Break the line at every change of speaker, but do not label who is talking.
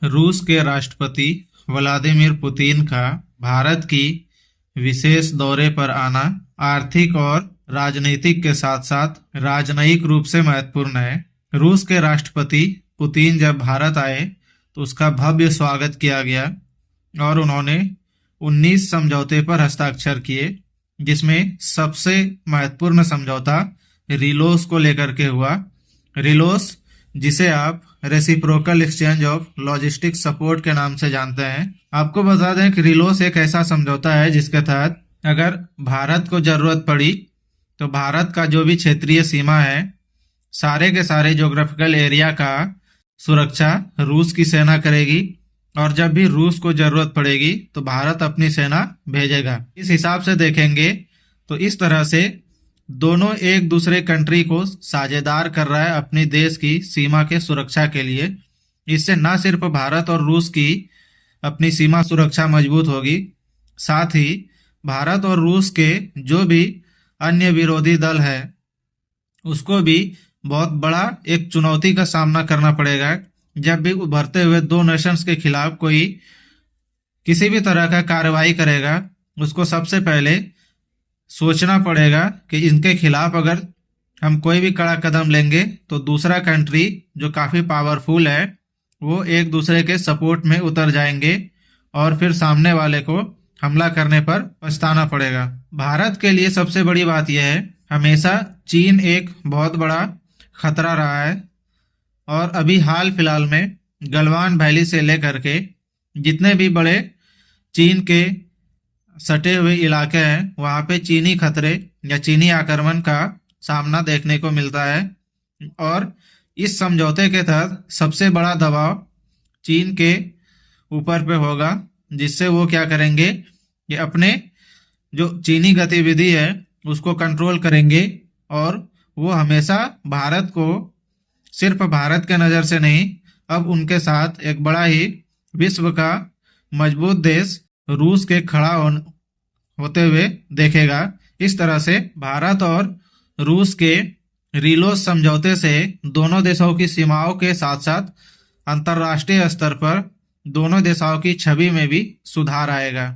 रूस के राष्ट्रपति व्लादिमीर पुतिन का भारत की विशेष दौरे पर आना आर्थिक और राजनीतिक के साथ साथ राजनयिक रूप से महत्वपूर्ण है। रूस के राष्ट्रपति पुतिन जब भारत आए तो उसका भव्य स्वागत किया गया और उन्होंने 19 समझौते पर हस्ताक्षर किए, जिसमें सबसे महत्वपूर्ण समझौता रिलोस को लेकर के हुआ। रिलोस, जिसे आप reciprocal exchange of logistic support के नाम से जानते हैं। आपको बता दें कि रिलोस एक ऐसा समझौता है जिसके तहत अगर भारत को जरूरत पड़ी तो भारत का जो भी क्षेत्रीय सीमा है, सारे के सारे ज्योग्राफिकल एरिया का सुरक्षा रूस की सेना करेगी और जब भी रूस को जरूरत पड़ेगी तो भारत अपनी सेना भेजेगा। इस हिसाब से देखेंगे तो इस तरह से दोनों एक दूसरे कंट्री को साझेदार कर रहा है अपनी देश की सीमा के सुरक्षा के लिए। इससे न सिर्फ भारत और रूस की अपनी सीमा सुरक्षा मजबूत होगी, साथ ही भारत और रूस के जो भी अन्य विरोधी दल है उसको भी बहुत बड़ा एक चुनौती का सामना करना पड़ेगा। जब भी उभरते हुए दो नेशंस के खिलाफ कोई किसी भी तरह का कार्रवाई करेगा, उसको सबसे पहले सोचना पड़ेगा कि इनके खिलाफ अगर हम कोई भी कड़ा कदम लेंगे तो दूसरा कंट्री जो काफ़ी पावरफुल है वो एक दूसरे के सपोर्ट में उतर जाएंगे और फिर सामने वाले को हमला करने पर पछताना पड़ेगा। भारत के लिए सबसे बड़ी बात यह है, हमेशा चीन एक बहुत बड़ा खतरा रहा है और अभी हाल फिलहाल में गलवान वैली से लेकर के जितने भी बड़े चीन के सटे हुए इलाके हैं वहाँ पे चीनी खतरे या चीनी आक्रमण का सामना देखने को मिलता है। और इस समझौते के तहत सबसे बड़ा दबाव चीन के ऊपर पे होगा, जिससे वो क्या करेंगे कि अपने जो चीनी गतिविधि है उसको कंट्रोल करेंगे और वो हमेशा भारत को सिर्फ भारत के नज़र से नहीं, अब उनके साथ एक बड़ा ही विश्व का मजबूत देश रूस के खड़ा होते हुए देखेगा। इस तरह से भारत और रूस के रिलोस समझौते से दोनों देशों की सीमाओं के साथ साथ अंतर्राष्ट्रीय स्तर पर दोनों देशों की छवि में भी सुधार आएगा।